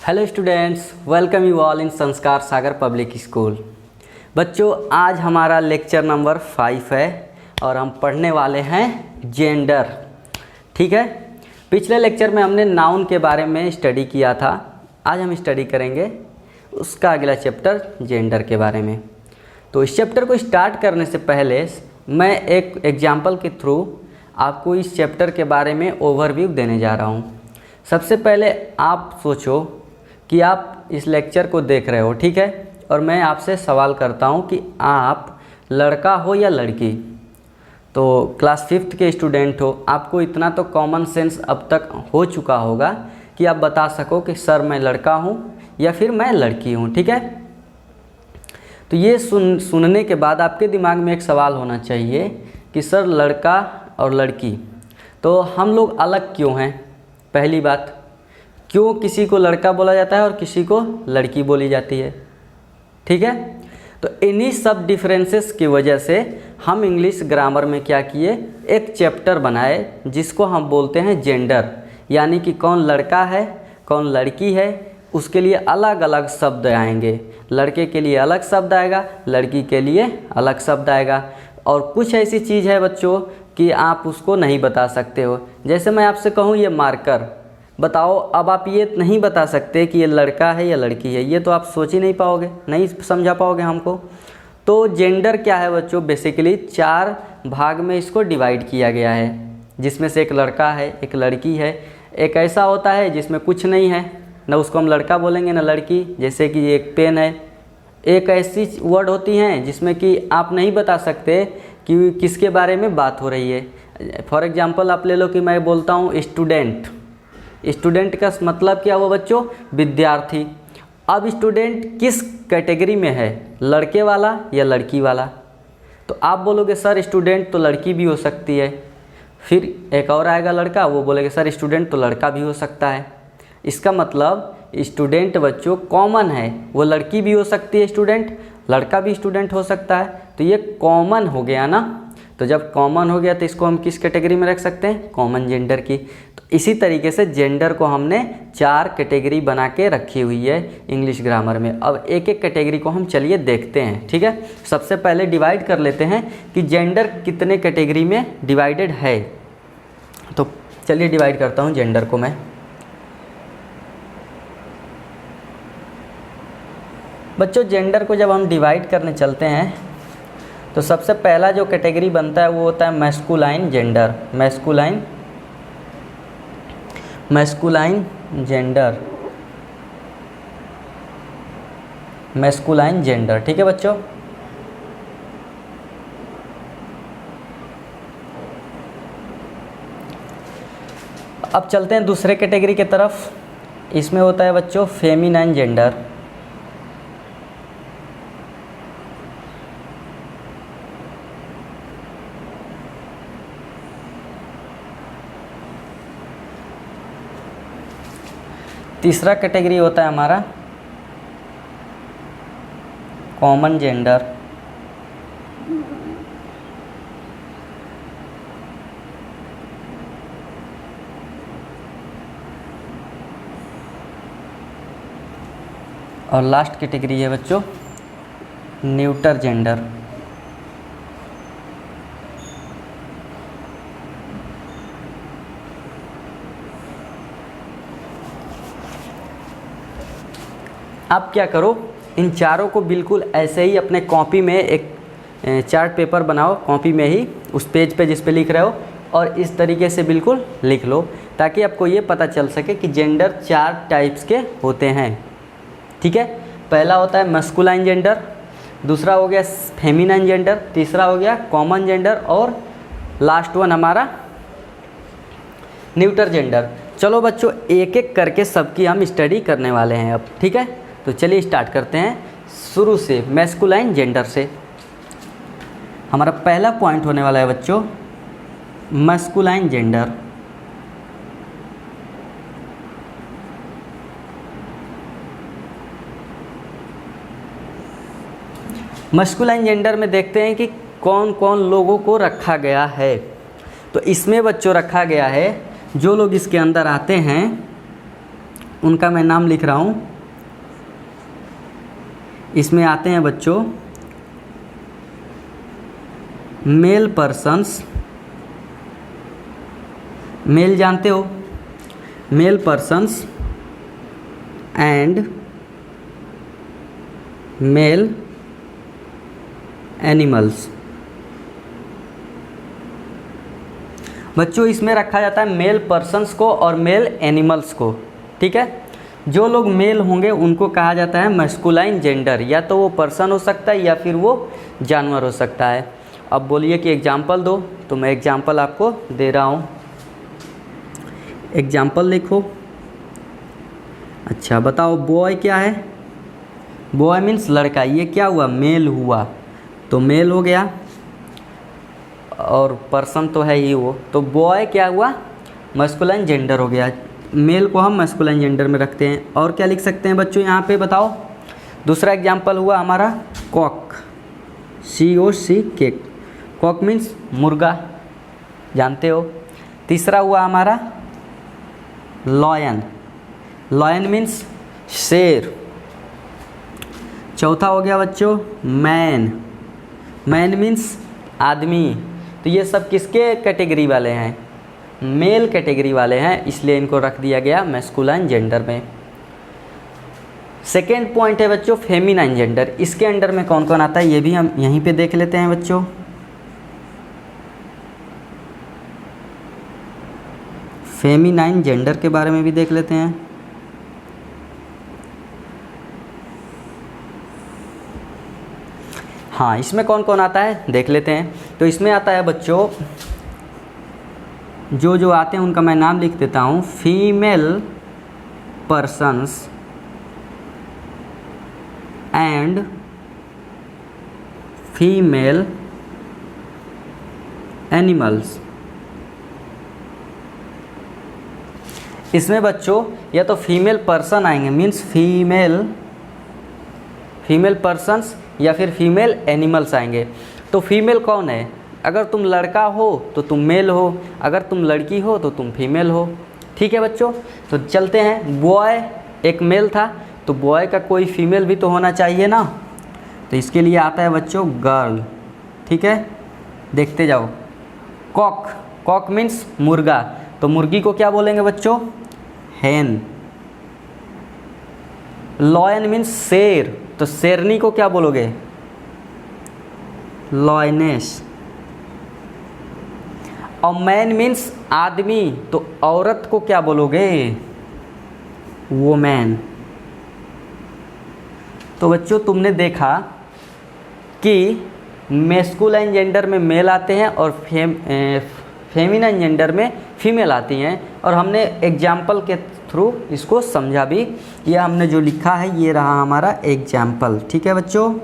Hello students, welcome you all in संस्कार सागर public school. बच्चों, आज हमारा लेक्चर नंबर 5 है और हम पढ़ने वाले हैं जेंडर। ठीक है, पिछले लेक्चर में हमने नाउन के बारे में स्टडी किया था। आज हम स्टडी करेंगे उसका अगला चैप्टर जेंडर के बारे में। तो इस चैप्टर को स्टार्ट करने से पहले मैं एक एग्जाम्पल के थ्रू आपको इस चैप्टर के बारे में ओवरव्यू देने जा रहा हूँ। सबसे पहले आप सोचो कि आप इस लेक्चर को देख रहे हो, ठीक है, और मैं आपसे सवाल करता हूँ कि आप लड़का हो या लड़की। तो क्लास 5th के स्टूडेंट हो, आपको इतना तो कॉमन सेंस अब तक हो चुका होगा कि आप बता सको कि सर मैं लड़का हूँ या फिर मैं लड़की हूँ। ठीक है, तो ये सुनने के बाद आपके दिमाग में एक सवाल होना चाहिए कि सर लड़का और लड़की तो हम लोग अलग क्यों हैं। पहली बात, क्यों किसी को लड़का बोला जाता है और किसी को लड़की बोली जाती है। ठीक है, तो इन्हीं सब डिफरेंसेस की वजह से हम इंग्लिश ग्रामर में क्या किए, एक चैप्टर बनाए जिसको हम बोलते हैं जेंडर, यानी कि कौन लड़का है कौन लड़की है, उसके लिए अलग अलग शब्द आएंगे। लड़के के लिए अलग शब्द आएगा, लड़की के लिए अलग शब्द आएगा। और कुछ ऐसी चीज़ है बच्चों कि आप उसको नहीं बता सकते हो। जैसे मैं आपसे कहूँ ये मार्कर बताओ, अब आप ये नहीं बता सकते कि ये लड़का है या लड़की है, ये तो आप सोच ही नहीं पाओगे, नहीं समझा पाओगे हमको। तो जेंडर क्या है बच्चों, बेसिकली 4 भाग में इसको डिवाइड किया गया है, जिसमें से एक लड़का है, एक लड़की है, एक ऐसा होता है जिसमें कुछ नहीं है, ना उसको हम लड़का बोलेंगे ना लड़की, जैसे कि एक पेन है। एक ऐसी वर्ड होती हैं जिसमें कि आप नहीं बता सकते कि किसके बारे में बात हो रही है। फॉर एग्जांपल आप ले लो कि मैं बोलता हूँ स्टूडेंट। स्टूडेंट का मतलब क्या हुआ बच्चों, विद्यार्थी। अब स्टूडेंट किस कैटेगरी में है, लड़के वाला या लड़की वाला। तो आप बोलोगे सर स्टूडेंट तो लड़की भी हो सकती है। फिर एक और आएगा लड़का, वो बोलेगा सर स्टूडेंट तो लड़का भी हो सकता है। इसका मतलब स्टूडेंट बच्चों कॉमन है, वो लड़की भी हो सकती है स्टूडेंट, लड़का भी स्टूडेंट हो सकता है। तो ये कॉमन हो गया ना। तो जब कॉमन हो गया तो इसको हम किस कैटेगरी में रख सकते हैं, कॉमन जेंडर की। तो इसी तरीके से जेंडर को हमने 4 कैटेगरी बना के रखी हुई है इंग्लिश ग्रामर में। अब एक एक कैटेगरी को हम चलिए देखते हैं। ठीक है, सबसे पहले डिवाइड कर लेते हैं कि जेंडर कितने कैटेगरी में डिवाइडेड है। तो चलिए डिवाइड करता हूँ जेंडर को मैं। बच्चों जेंडर को जब हम डिवाइड करने चलते हैं तो सबसे पहला जो कैटेगरी बनता है वो होता है मैस्कुलाइन जेंडर। Masculine gender. ठीक है बच्चों, अब चलते हैं दूसरे कैटेगरी की तरफ। इसमें होता है बच्चों फेमिनाइन जेंडर। तीसरा कैटेगरी होता है हमारा कॉमन जेंडर। और लास्ट कैटेगरी है बच्चों न्यूटर जेंडर। आप क्या करो, इन चारों को बिल्कुल ऐसे ही अपने कॉपी में एक चार्ट पेपर बनाओ, कॉपी में ही उस पेज पे जिस पे लिख रहे हो, और इस तरीके से बिल्कुल लिख लो ताकि आपको ये पता चल सके कि जेंडर 4 टाइप्स के होते हैं। ठीक है, पहला होता है मस्कुलाइन जेंडर, दूसरा हो गया फेमिनाइन जेंडर, तीसरा हो गया कॉमन जेंडर, और लास्ट वन हमारा न्यूटर जेंडर। चलो बच्चों एक एक करके सबकी हम स्टडी करने वाले हैं अब। ठीक है, तो चलिए स्टार्ट करते हैं शुरू से मैस्कुलाइन जेंडर से। हमारा पहला पॉइंट होने वाला है बच्चों मैस्कुलाइन जेंडर। मैस्कुलाइन जेंडर में देखते हैं कि कौन कौन लोगों को रखा गया है। तो इसमें बच्चों रखा गया है जो लोग इसके अंदर आते हैं उनका मैं नाम लिख रहा हूँ। इसमें आते हैं बच्चों मेल पर्सन्स, मेल जानते हो, male persons and male animals. बच्चों इसमें रखा जाता है मेल पर्सन्स को और मेल एनिमल्स को, ठीक है। जो लोग मेल होंगे उनको कहा जाता है मैस्कुलाइन जेंडर, या तो वो पर्सन हो सकता है या फिर वो जानवर हो सकता है। अब बोलिए कि एग्जाम्पल दो, तो मैं एग्जाम्पल आपको दे रहा हूँ। एग्जाम्पल लिखो। अच्छा बताओ बॉय क्या है? बॉय मीन्स लड़का, ये क्या हुआ? मेल हुआ, तो मेल हो गया, और पर्सन तो है ही वो, तो बॉय क्या हुआ? मैस्कुलाइन जेंडर हो गया। मेल को हम मैस्कुलाइन जेंडर में रखते हैं। और क्या लिख सकते हैं बच्चों यहाँ पे बताओ? दूसरा एग्जाम्पल हुआ हमारा कॉक, COC केक, कॉक मीन्स मुर्गा, जानते हो। तीसरा हुआ हमारा लॉयन, लॉयन मीन्स शेर। चौथा हो गया बच्चों मैन, मैन मीन्स आदमी। तो ये सब किसके कैटेगरी वाले हैं? मेल कैटेगरी वाले हैं, इसलिए इनको रख दिया गया मैस्कुलाइन जेंडर में। सेकेंड पॉइंट है बच्चों फेमिनाइन जेंडर। इसके अंडर में कौन कौन आता है ये भी हम यहीं पे देख लेते हैं बच्चों। फेमिनाइन जेंडर के बारे में भी देख लेते हैं। हाँ, इसमें कौन कौन आता है देख लेते हैं। तो इसमें आता है बच्चों, जो आते हैं उनका मैं नाम लिख देता हूँ। Female persons and female animals. इसमें बच्चों या तो फीमेल पर्सन आएंगे, मीन्स फीमेल पर्सन्स, या फिर फीमेल एनिमल्स आएंगे। तो फीमेल कौन है? अगर तुम लड़का हो तो तुम मेल हो, अगर तुम लड़की हो तो तुम फीमेल हो, ठीक है बच्चों। तो चलते हैं, बॉय एक मेल था, तो बॉय का कोई फीमेल भी तो होना चाहिए ना, तो इसके लिए आता है बच्चों गर्ल, ठीक है। देखते जाओ। कॉक, कॉक मीन्स मुर्गा, तो मुर्गी को क्या बोलेंगे बच्चों? हैन। लॉयन मीन्स शेर, तो शेरनी को क्या बोलोगे? लॉयनेस। और मैन मीन्स आदमी, तो औरत को क्या बोलोगे? वुमेन। तो बच्चों तुमने देखा कि मैस्कुलाइन जेंडर में मेल आते हैं और फेमिनाइन जेंडर में फीमेल आती हैं, और हमने एग्जाम्पल के थ्रू इसको समझा भी। यह हमने जो लिखा है ये रहा हमारा एग्जाम्पल, ठीक है बच्चों।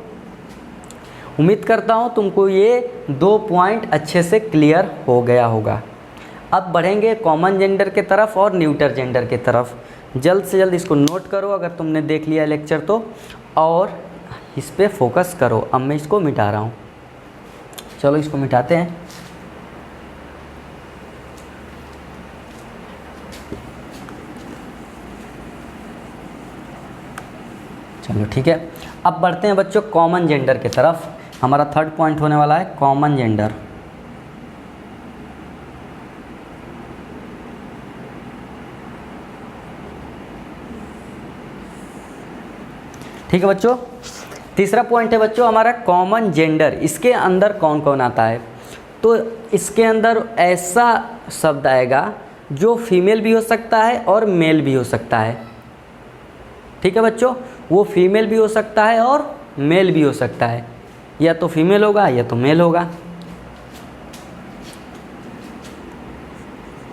उम्मीद करता हूँ तुमको ये 2 पॉइंट अच्छे से क्लियर हो गया होगा। अब बढ़ेंगे कॉमन जेंडर के तरफ और न्यूटर जेंडर के तरफ। जल्द से जल्द इसको नोट करो अगर तुमने देख लिया लेक्चर तो, और इस पर फोकस करो। अब मैं इसको मिटा रहा हूँ, चलो इसको मिटाते हैं। चलो ठीक है, अब बढ़ते हैं बच्चों कॉमन जेंडर की तरफ। हमारा थर्ड पॉइंट होने वाला है कॉमन जेंडर। ठीक है बच्चों, तीसरा पॉइंट है बच्चों हमारा कॉमन जेंडर। इसके अंदर कौन कौन आता है? तो इसके अंदर ऐसा शब्द आएगा जो फीमेल भी हो सकता है और मेल भी हो सकता है। ठीक है बच्चों, वो फीमेल भी हो सकता है और मेल भी हो सकता है, या तो फीमेल होगा या तो मेल होगा।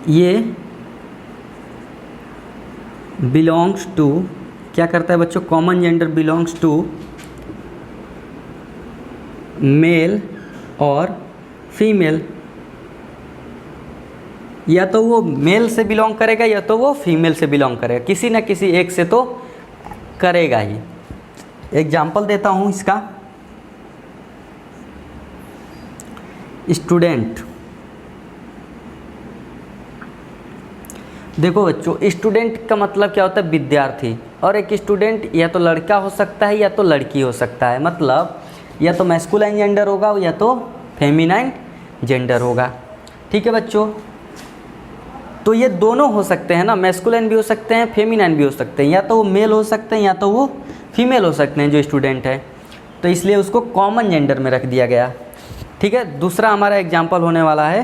ये बिलोंग्स टू, क्या करता है बच्चों? Common gender belongs to male और फीमेल। या तो वो मेल से बिलोंग करेगा या तो वो फीमेल से बिलोंग करेगा, किसी ना किसी एक से तो करेगा ही। एग्जाम्पल देता हूँ इसका। स्टूडेंट, देखो बच्चों, स्टूडेंट का मतलब क्या होता है? विद्यार्थी। और एक स्टूडेंट या तो लड़का हो सकता है या तो लड़की हो सकता है, मतलब या तो मैस्कुलाइन जेंडर होगा या तो फेमिनाइन जेंडर होगा। ठीक है बच्चों, तो ये दोनों हो सकते हैं ना, मैस्कुलाइन भी हो सकते हैं, फेमिनाइन भी हो सकते हैं, या तो वो मेल हो सकते हैं या तो वो फीमेल हो सकते हैं जो स्टूडेंट है, तो इसलिए उसको कॉमन जेंडर में रख दिया गया। ठीक है, दूसरा हमारा एग्जाम्पल होने वाला है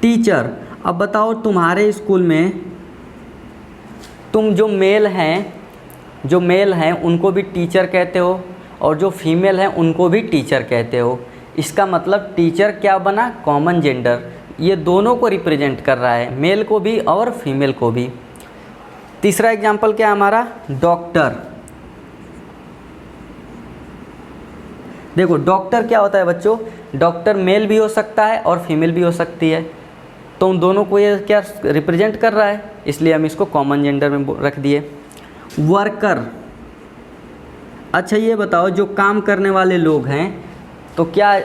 टीचर। अब बताओ, तुम्हारे स्कूल में तुम जो मेल हैं उनको भी टीचर कहते हो और जो फीमेल हैं उनको भी टीचर कहते हो। इसका मतलब टीचर क्या बना? Common gender. ये दोनों को रिप्रेजेंट कर रहा है, मेल को भी और फीमेल को भी। तीसरा एग्जाम्पल क्या है हमारा? डॉक्टर। देखो डॉक्टर क्या होता है बच्चों? डॉक्टर मेल भी हो सकता है और फीमेल भी हो सकती है, तो उन दोनों को ये क्या रिप्रेजेंट कर रहा है, इसलिए हम इसको कॉमन जेंडर में रख दिए। वर्कर। अच्छा ये बताओ, जो काम करने वाले लोग हैं तो क्या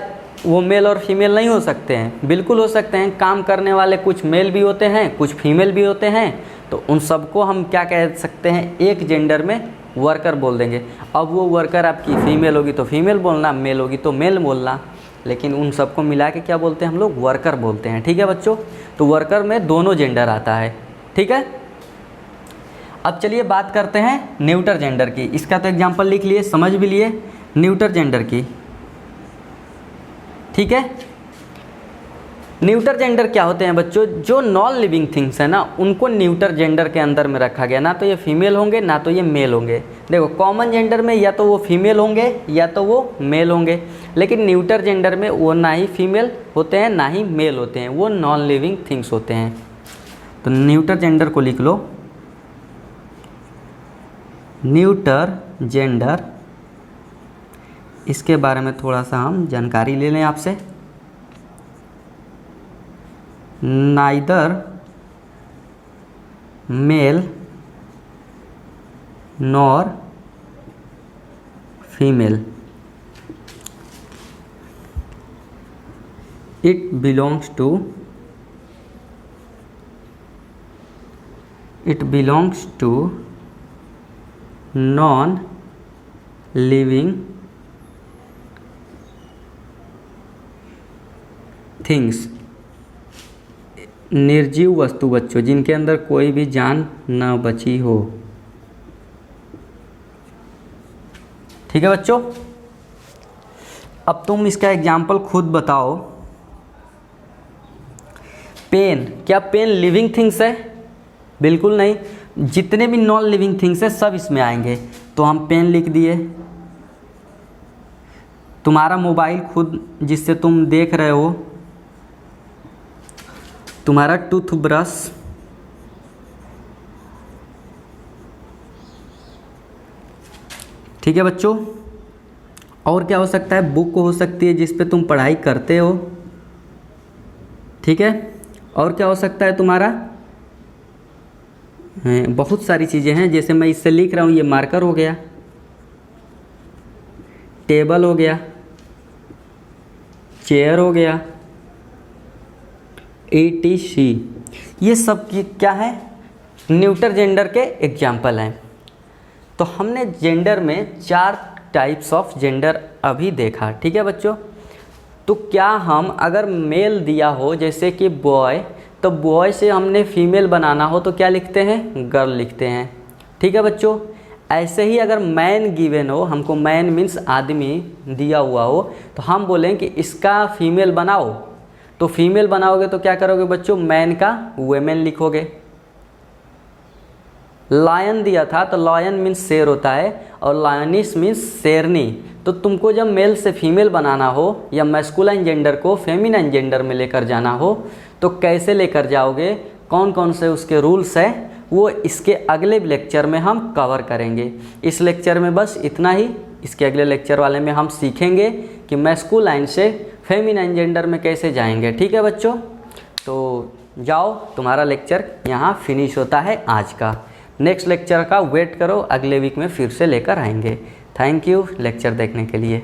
वो मेल और फीमेल नहीं हो सकते हैं? बिल्कुल हो सकते हैं। काम करने वाले कुछ मेल भी होते हैं, कुछ फीमेल भी होते हैं, तो उन सबको हम क्या कह सकते हैं? एक जेंडर में वर्कर बोल देंगे। अब वो वर्कर आपकी फीमेल होगी तो फीमेल बोलना, मेल होगी तो मेल बोलना, लेकिन उन सबको मिला के क्या बोलते हैं हम लोग? वर्कर बोलते हैं। ठीक है बच्चों, तो वर्कर में दोनों जेंडर आता है। ठीक है, अब चलिए बात करते हैं न्यूटर जेंडर की। इसका तो एग्जाम्पल लिख लिए, समझ भी लिए न्यूटर जेंडर की। ठीक है, न्यूटर जेंडर क्या होते हैं बच्चों? जो नॉन लिविंग थिंग्स है ना, उनको न्यूटर जेंडर के अंदर में रखा गया। ना तो ये फीमेल होंगे ना तो ये मेल होंगे। देखो कॉमन जेंडर में या तो वो फीमेल होंगे या तो वो मेल होंगे, लेकिन न्यूटर जेंडर में वो ना ही फीमेल होते हैं ना ही मेल होते हैं, वो नॉन लिविंग थिंग्स होते हैं। तो न्यूटर जेंडर को लिख लो, न्यूटर जेंडर। इसके बारे में थोड़ा सा हम जानकारी ले लें आपसे। Neither male nor female, it belongs to non living things. निर्जीव वस्तु बच्चों, जिनके अंदर कोई भी जान न बची हो। ठीक है बच्चों, अब तुम इसका एग्जाम्पल खुद बताओ। पेन, क्या पेन लिविंग थिंग्स है? बिल्कुल नहीं। जितने भी नॉन लिविंग थिंग्स है सब इसमें आएंगे, तो हम पेन लिख दिए। तुम्हारा मोबाइल खुद जिससे तुम देख रहे हो, तुम्हारा टूथब्रश, ठीक है बच्चों। और क्या हो सकता है? बुक हो सकती है जिस पे तुम पढ़ाई करते हो। ठीक है, और क्या हो सकता है तुम्हारा? बहुत सारी चीज़ें हैं, जैसे मैं इससे लिख रहा हूँ, ये मार्कर हो गया, टेबल हो गया, चेयर हो गया, etc। ये सब की क्या है? न्यूटर जेंडर के एग्जाम्पल हैं। तो हमने जेंडर में 4 टाइप्स ऑफ जेंडर अभी देखा। ठीक है बच्चों, तो क्या हम अगर मेल दिया हो जैसे कि बॉय, तो बॉय से हमने फीमेल बनाना हो तो क्या लिखते हैं? गर्ल लिखते हैं। ठीक है बच्चों, ऐसे ही अगर मैन गिवन हो, हमको मैन मीन्स आदमी दिया हुआ हो, तो हम बोलें कि इसका फीमेल बनाओ, तो फीमेल बनाओगे तो क्या करोगे बच्चों? मैन का वुमेन लिखोगे। लायन दिया था तो लायन मीन्स शेर होता है और लायनिस मीन्स शेरनी। तो तुमको जब मेल से फीमेल बनाना हो या मैस्कुलाइन जेंडर को फेमिनाइन जेंडर में लेकर जाना हो तो कैसे लेकर जाओगे, कौन कौन से उसके रूल्स है, वो इसके अगले लेक्चर में हम कवर करेंगे। इस लेक्चर में बस इतना ही। इसके अगले लेक्चर वाले में हम सीखेंगे कि मैस्कुलाइन से फेमिनाइन जेंडर में कैसे जाएंगे। ठीक है बच्चों, तो जाओ, तुम्हारा लेक्चर यहाँ फिनिश होता है आज का। नेक्स्ट लेक्चर का वेट करो, अगले वीक में फिर से लेकर आएंगे। थैंक यू लेक्चर देखने के लिए।